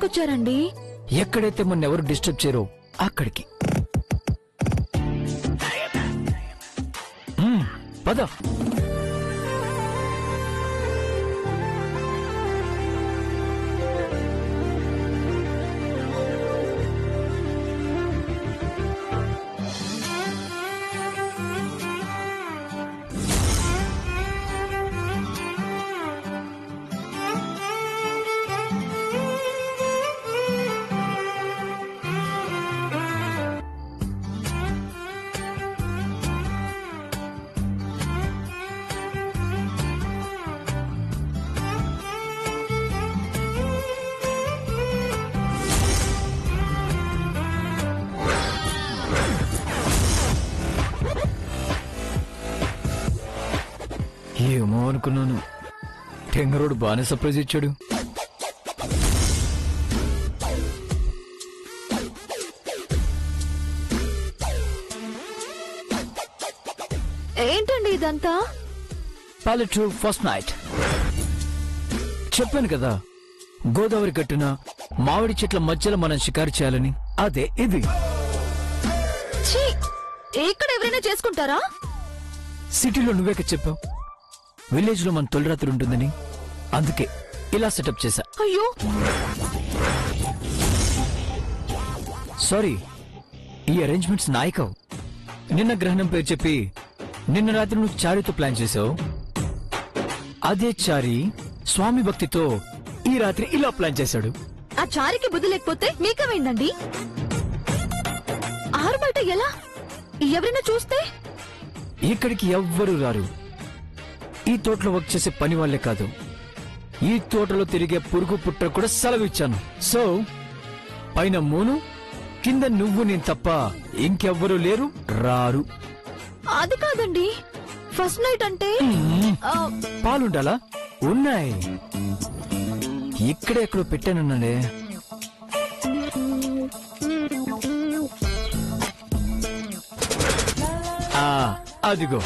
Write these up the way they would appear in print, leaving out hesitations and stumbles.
తీసుకొచ్చారండి? ఎక్కడైతే మొన్న ఎవరు డిస్టర్బ్ చేయరో అక్కడికి. పద. ఏమో అనుకున్నాను, టెంగరోడు బాగానే సర్ప్రైజ్ ఇచ్చాడు. ఏంటండి ఇదంతా? పాలెట్రూ ఫస్ట్ నైట్. చెప్పాను కదా, గోదావరి గట్టున మామిడి చెట్ల మధ్యలో మనం షికారు చేయాలని. అదే ఇది. ఇక్కడ ఎవరైనా చేసుకుంటారా? సిటీలో నువ్వే చెప్పావు విలేజ్ లో మన తొలి రాత్రి ఉంటుందని, అందుకే ఇలా సెటప్ చేశా. అయ్యో సారీ, ఈ అరేంజ్మెంట్స్ నాయకవు. నిన్న గ్రహణం పేరు చెప్పి నిన్న రాత్రి నువ్వు చారితో ప్లాన్ చేసావు. అదే చారి స్వామి భక్తితో ఈ రాత్రి ఇలా ప్లాన్ చేశాడు. ఆ చారికి బుద్ధి లేకపోతే మీకేమైందండి? ఆరు బయట ఎలా? ఎవరైనా చూస్తే? ఇక్కడికి ఎవ్వరూ రారు. ఈ తోటలో వర్క్ చేసే పని వాళ్లే కాదు, ఈ తోటలో తిరిగే పురుగు పుట్ర కూడా సెలవు ఇచ్చాను. సో పైన మూను, కింద నువ్వు నేను తప్ప ఇంకెవ్వరూ లేరు, రారు. అది కాదండి, ఫస్ట్ నైట్ అంటే పాలుండాలా? ఉన్నాయి, ఇక్కడే ఎక్కడో పెట్టానన్నాడే. అదిగో.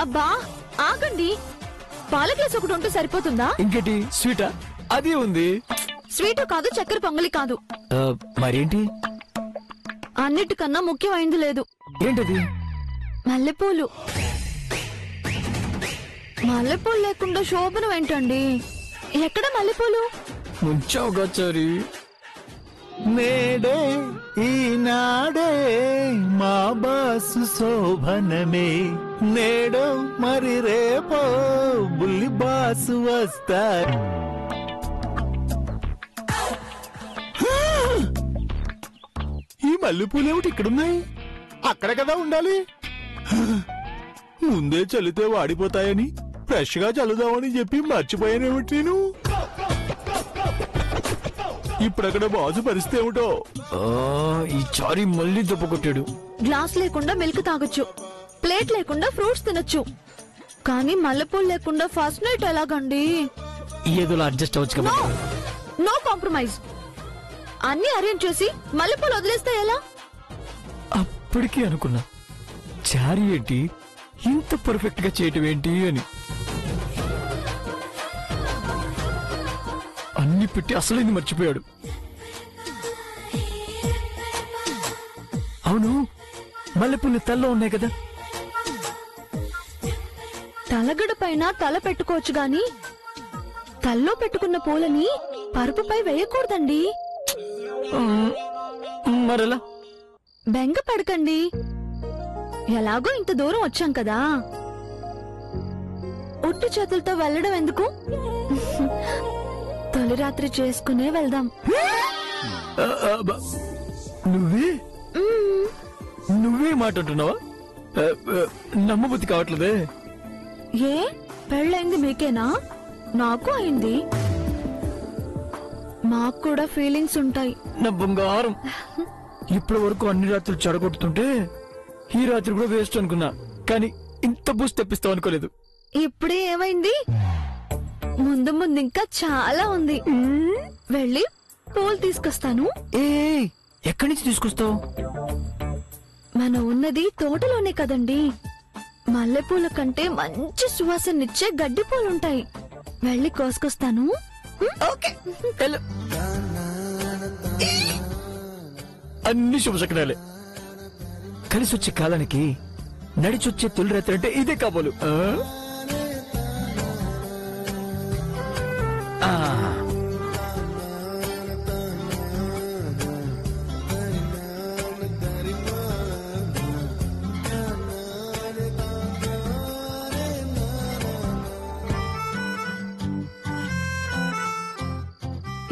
అబ్బా ఆగండి, పాల గ్లాస్ ఒకటి ఉంటే సరిపోతుందా? ఇంకేటి స్వీటా? అది ఉంది. స్వీటు కాదు, చక్కెర పొంగలి కాదు. మరేంటి? అన్నిటికన్నా ముఖ్యమైంది లేదు. ఏంటది? మల్లెపూలు. మల్లెపూలు లేకుండా శోభనం ఏంటండి? ఎక్కడ మల్లెపూలు? ముంచావుగా చారి. నేడే ఈనాడే మా బాసు శోభనమే, నేడో మరి రేపో బుల్లి బాసు వస్తారు. ఈ మల్లెపూలేమిటి ఇక్కడున్నాయి? అక్కడ కదా ఉండాలి. ముందే చల్లితే వాడిపోతాయని ఫ్రెష్ గా చల్లుదామని చెప్పి మర్చిపోయానేమిటి నేను. ఇప్పుడక్కడ బాసు పరిస్థితి ఏమిటో. ఈ చారి మళ్ళీ దెబ్బ కొట్టాడు. గ్లాస్ లేకుండా మిల్క్ తాగొచ్చు, ప్లేట్ లేకుండా ఫ్రూట్స్ తినొచ్చు, కానీ మల్లెపూలు లేకుండా ఫస్ట్ నైట్ ఎలాగండి? ఏదోలా అడ్జస్ట్ అవ్వచ్చు కదా. No compromise. అన్ని అరేంజ్ చేసి మల్లెపూలు వదిలేస్తే ఎలా? అప్పటికీ అనుకున్నా, చారి ఏంటి ఇంత పర్ఫెక్ట్ గా చేయటం ఏంటి అని. అన్ని పెట్టి అసలు మర్చిపోయాడు. అవును, మల్లెపూలు తల్లో ఉన్నాయి కదా. తలగడ పైన తల పెట్టుకోవచ్చు గాని తల్లో పెట్టుకున్న పూలని పరుపుపై వేయకూడదండి. మరలా? బెంగ పడకండి, ఎలాగో ఇంత దూరం వచ్చాం కదా, ఒట్టి చేతులతో వెళ్ళడం ఎందుకు? తొలి రాత్రి చేసుకునే వెళ్దాం. నువ్వే మాట అంటున్నావా? నమ్మబుద్ధి కావట్లేదే. ఏ పెళ్ళైంది మీకేనా? నాకు అయింది. మాకు కూడా ఫీలింగ్స్ ఉంటాయి. నా బంగారం, ఇప్పటి వరకు అన్ని రాత్రులు చెడగొడుతుంటే ఈ రాత్రి కూడా వేస్ట్ అనుకున్నా, కానీ ఇంత బూస్ట్ తెప్పిస్తావు అనుకోలేదు. ఇప్పుడే ఏమైంది? ముందు ముందు ఇంకా చాలా ఉంది. వెళ్ళి పూలు తీసుకొస్తాను. ఏ ఎక్కడి నుంచి తీసుకొస్తావు? మనం ఉన్నది తోటలోనే కదండి. మల్లెపూల కంటే మంచి సువాసనిచ్చే గడ్డి పూలుంటాయి. వెళ్ళి కోసుకొస్తాను. ఓకే అన్ని శుభశకనాలే. కలిసి వచ్చే కాలానికి నడిచొచ్చే తొలి రాత్రి అంటే ఇదే కాబోలు.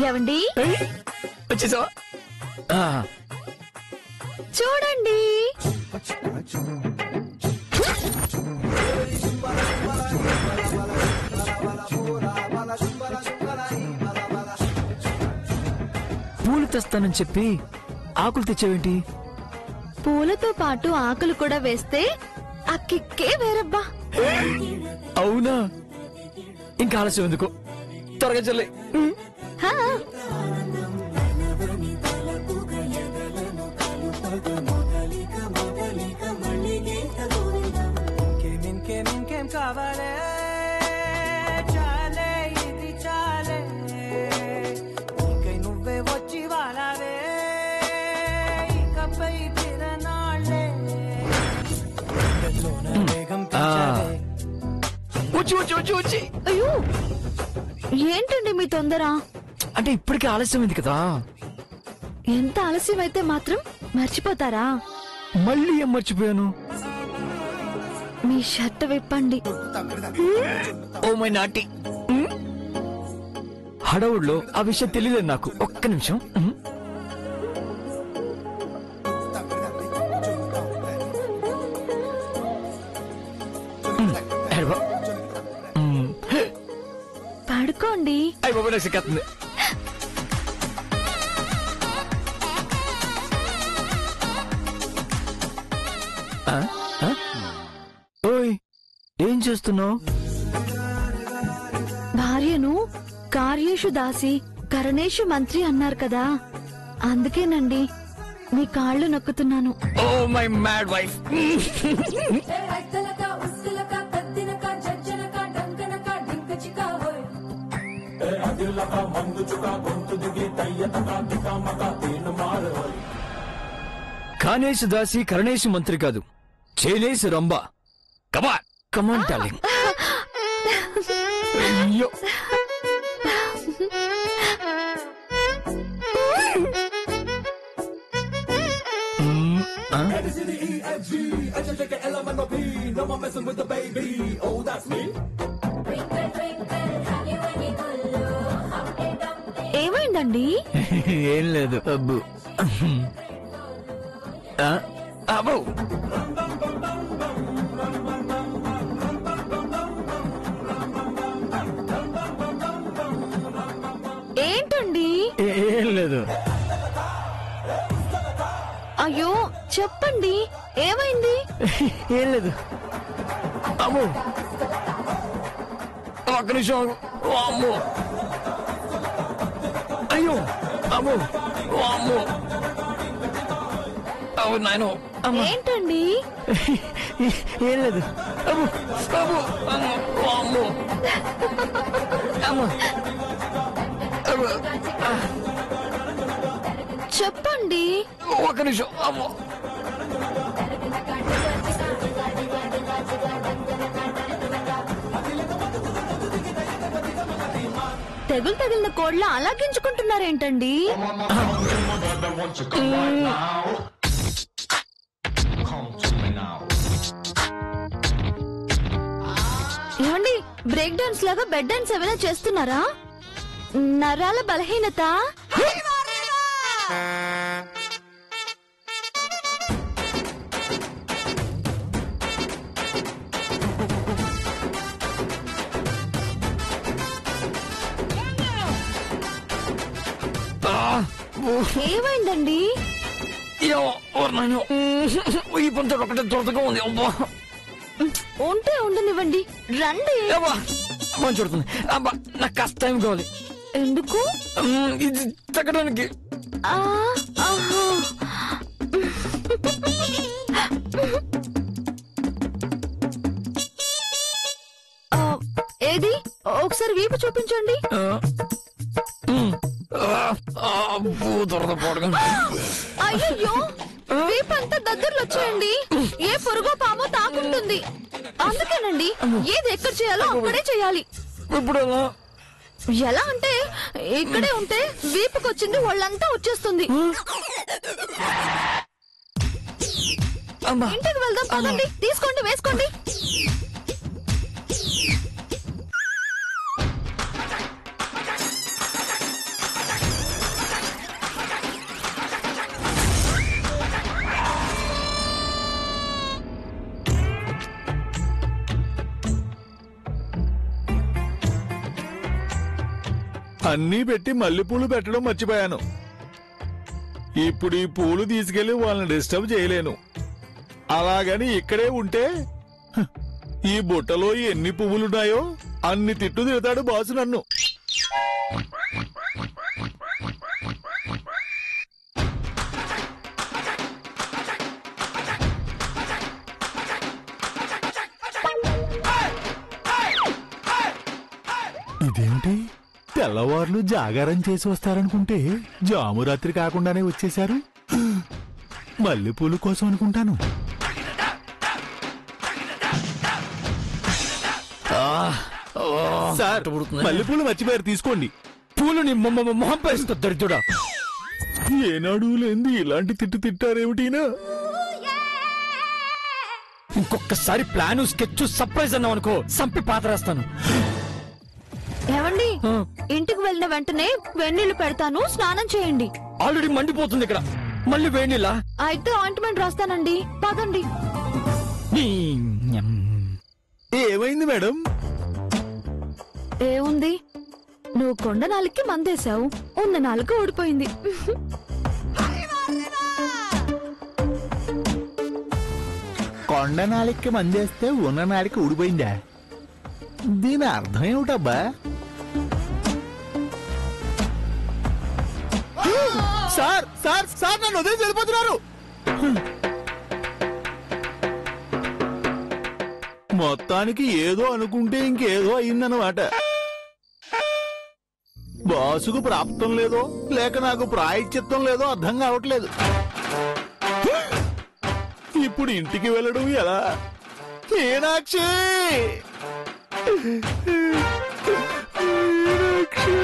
ఏవండి వచ్చేసావా? చూడండి. పూలు తెస్తానని చెప్పి ఆకులు తెచ్చావేంటి? పూలతో పాటు ఆకులు కూడా వేస్తే ఆ కిక్కే వేరబ్బా. అవునా? ఇంకా ఆలస్యం ఎందుకు, త్వరగా చెల్లి. హా. వచ్చి వచ్చి వచ్చి వచ్చి. అయ్యో ఏంటండి మీ తొందర? అంటే ఇప్పటికే ఆలస్యమైంది కదా. ఎంత ఆలస్యం అయితే మాత్రం మర్చిపోతారా? మళ్ళీ ఏం మర్చిపోయాను? మీ షర్ట్ విప్పండి. ఓ మై నాటి. హడవుడ్లో ఆ విషయం తెలియలేదు నాకు. ఒక్క నిమిషం. పడుకోండి. అయ్యి బాబు నాకు సిక్కేస్తుంది. ఓయ్ ఏం చేస్తున్నావు? భార్యను కార్యేషు దాసి కరణేషు మంత్రి అన్నారు కదా, అందుకేనండి మీ కాళ్ళు నొక్కుతున్నాను. Oh my mad wife. కానేష్ దాసి కరణేష్ మంత్రి కాదు, చేనేష్ రంబ. కమాన్ కమాన్ డార్లింగ్. అయ్యో ఏమైందండి? ఏం లేదు అబ్బు. అబ్బో ఏంటండి? ఏం లేదు. అయ్యో చెప్పండి ఏమైంది? ఏం లేదు. అమ్మో ఒక్క నిమిషం. అమ్మో అయ్యో అమ్మో అమ్మో. అవును నాయనో. ఏంటండి? ఏం లేదు. అమ్మో అమ్మో అమ్మో అమ్మో అమ్మో. చెప్పండి. ఒక్క నిమిషం. అమ్మో తెగులు తగిలిన కోడ్ల అలా గించుకుంటున్నారేంటండి? ఏమండి బ్రేక్ డాన్స్ లాగా బెడ్ డాన్స్ ఏమైనా చేస్తున్నారా? నరాల బలహీనత? ఏమైందండి? ఈ పంట ఒకటే తోటగా ఉంది. అబ్బా ఉంటే ఉండనివ్వండి, రండి. అబ్బా చూడుతుంది. అబ్బా నాకు కాస్త టైం కావాలి. ఎందుకు? ఇది తగ్గడానికి. ఆ, ఆహా. ఆ, ఏది ఒకసారి వీపు చూపించండి. అయ్యో, వీపంతా దగ్గరలో వచ్చేయండి. ఏ పురుగో పామో తాకుంటుంది. అందుకేనండి ఏది ఎక్కడ చేయాలో అక్కడే చేయాలి. ఇప్పుడు ఎలా అంటే ఇక్కడే ఉంటే వీపుకొచ్చింది ఒళ్ళంతా వచ్చేస్తుంది. ఇంటికి వెళ్దాం పదండి. తీసుకోండి, వేసుకోండి. అన్నీ పెట్టి మల్లెపూలు పెట్టడం మర్చిపోయాను. ఇప్పుడు ఈ పూలు తీసుకెళ్లి వాళ్ళని డిస్టర్బ్ చేయలేను. అలాగని ఇక్కడే ఉంటే ఈ బుట్టలో ఎన్ని పువ్వులున్నాయో అన్ని తిట్టు తిడతాడు బాసు నన్ను. ఇదేమిటి, తెల్లవార్లు జాగారం చేసి వస్తారనుకుంటే జామురాత్రి కాకుండానే వచ్చేశారు. మల్లెపూలు కోసం అనుకుంటాను. సార్, మల్లెపూలు మర్చిపోయారు, తీసుకోండి. పూలు నీ మొహం పేరుస్తా దరిద్రుడా. ఏనాడు లేంది ఇలాంటి తిట్టు తిట్టారేమిటినా? ఇంకొకసారి ప్లాను స్కెచ్ సర్ప్రైజ్ అన్నావు అనుకో, సంపి పాతరేస్తాను. ఏమండి, ఇంటికి వెళ్ళిన వెంటనే వెన్నీళ్లు పెడతాను, స్నానం చేయండి. ఆల్రెడీ మండిపోతుంది ఇక్కడ, మళ్ళీ వేణిలా? అయితే ఆయింట్మెంట్ రాస్తానండి, పదండి. ఏమైంది మేడం? ఏముంది, నువ్వు కొండ నాలుగుకి మందేశావు, ఉన్న నాలుగు ఊడిపోయింది. కొండ నాలికి మందేస్తే ఉన్న నాలికి ఊడిపోయిందా? దీని అర్థం ఏమిటబ్బా? సార్ సార్ సార్, నన్ను వదిలేసి వెళ్ళిపోతున్నారు. మొత్తానికి ఏదో అనుకుంటే ఇంకేదో అయిందన్నమాట. బాసుకు ప్రాప్తం లేదో లేక నాకు ప్రాయశ్చిత్తం లేదో అర్థం కావట్లేదు. ఇప్పుడు ఇంటికి వెళ్ళడం ఎలా? మీనాక్షి, మీనాక్షి.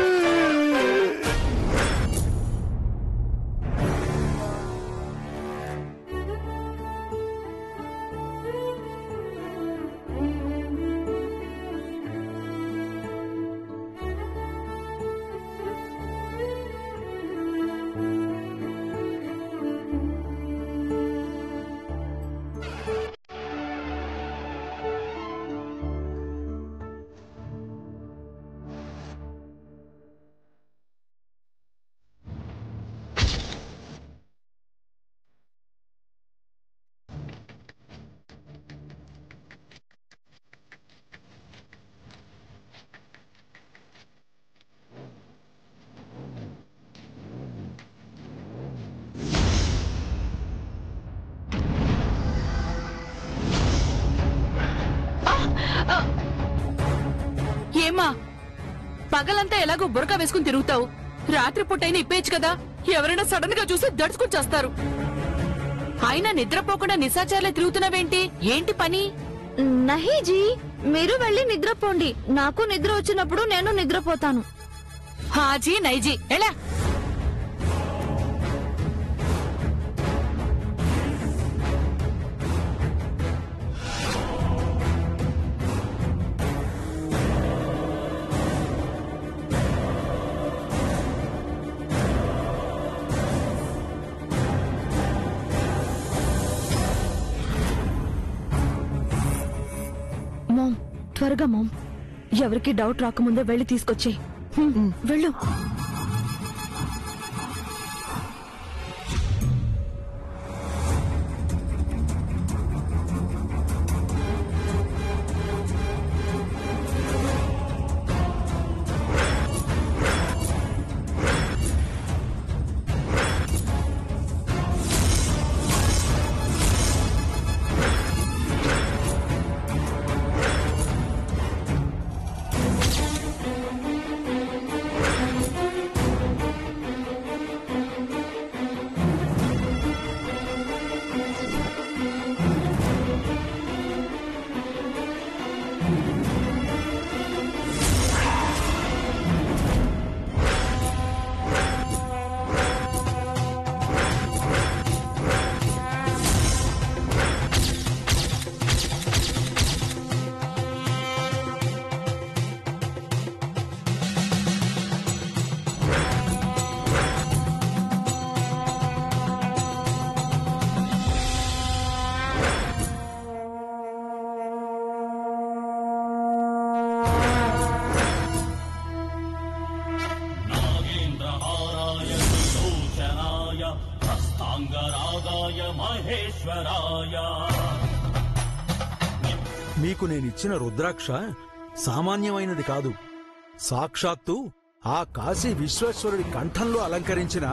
ఏమా, పగలంతా ఎలాగో బురక వేసుకుని తిరుగుతావు, రాత్రి పుట్టైనా ఇప్పేయచ్చు కదా. ఎవరైనా సడన్ గా చూసి దడుచుకుని చేస్తారు. అయినా నిద్రపోకుండా నిశాచార్లే తిరుగుతున్నావేంటి? ఏంటి పని? నహీజీ, మీరు వెళ్ళి నిద్రపోండి. నాకు నిద్ర వచ్చినప్పుడు నేను నిద్రపోతాను. హాజీ నైజీ ఎలా? మామ్, త్వరగా మామ్, ఎవరికి డౌట్ రాకముందే వెళ్ళి తీసుకొచ్చే. వెళ్ళు. మీకు నేనిచ్చిన రుద్రాక్ష సామాన్యమైనది కాదు. సాక్షాత్తు ఆ కాశీ విశ్వేశ్వరుడి కంఠంలో అలంకరించిన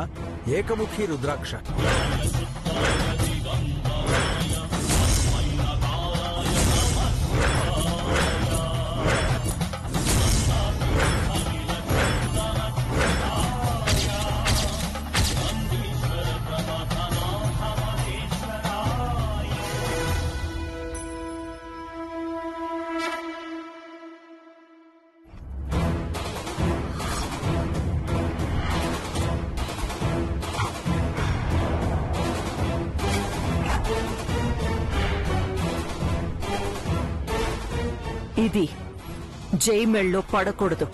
ఏకముఖి రుద్రాక్ష. ఇది జైమెళ్ళలో పడకూడదు.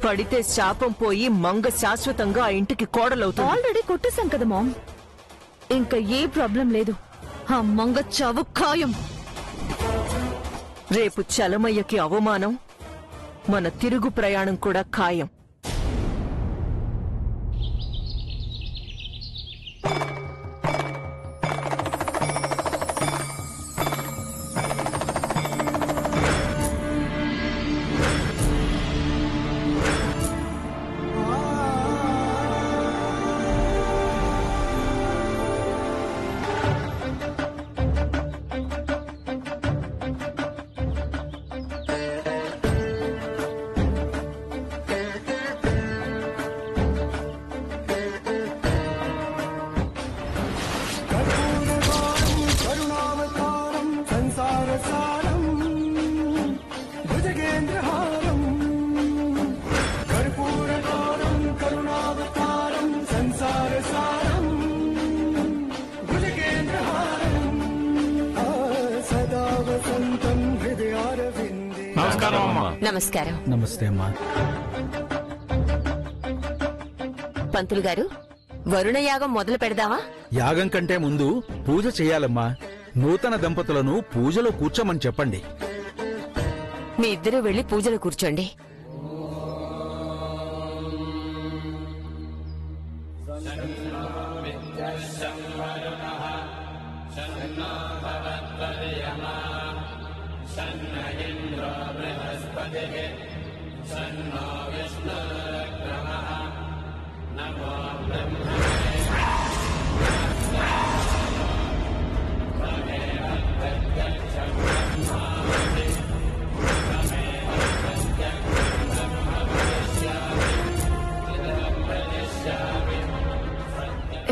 పడితే శాపం పోయి మంగ శాశ్వతంగా ఆ ఇంటికి కోడలవుతుంది. ఆల్రెడీ కొట్టేశాం కదా మామ్, ఇంకా ఏ ప్రాబ్లం లేదు. ఆ మంగ చావు ఖాయం. రేపు చలమయ్యకి అవమానం, మన తిరుగు ప్రయాణం కూడా ఖాయం. నమస్కారం. నమస్తే అమ్మా. పంతులు గారు, వరుణయాగం మొదలు పెడదామా? యాగం కంటే ముందు పూజ చేయాలమ్మా. నూతన దంపతులను పూజలో కూర్చోమని చెప్పండి. మీ ఇద్దరూ వెళ్లి పూజలో కూర్చోండి.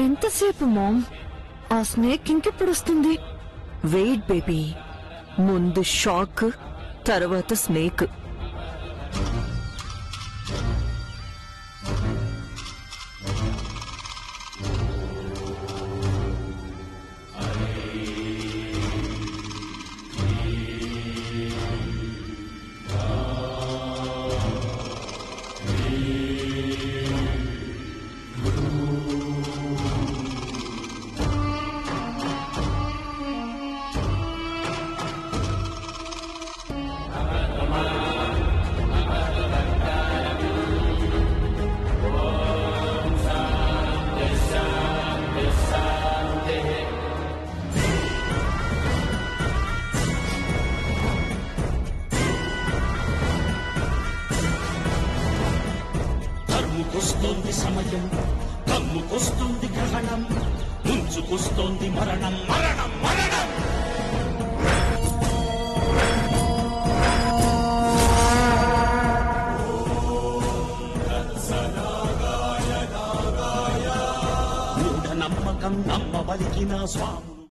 ఎంతసేపు మామ్? ఆ స్నేక్ ఇంకెప్పుడు వస్తుంది? వెయిట్ బేబీ, ముందు షాక్, తర్వాత స్నేక్. కమ్ముకొస్తోంది సమయం, కమ్ముకొస్తోంది గ్రహణం, ముంచుకొస్తోంది మరణం, మరణం, మరణం. మూఢ నమ్మకం నమ్మబలికిన స్వామి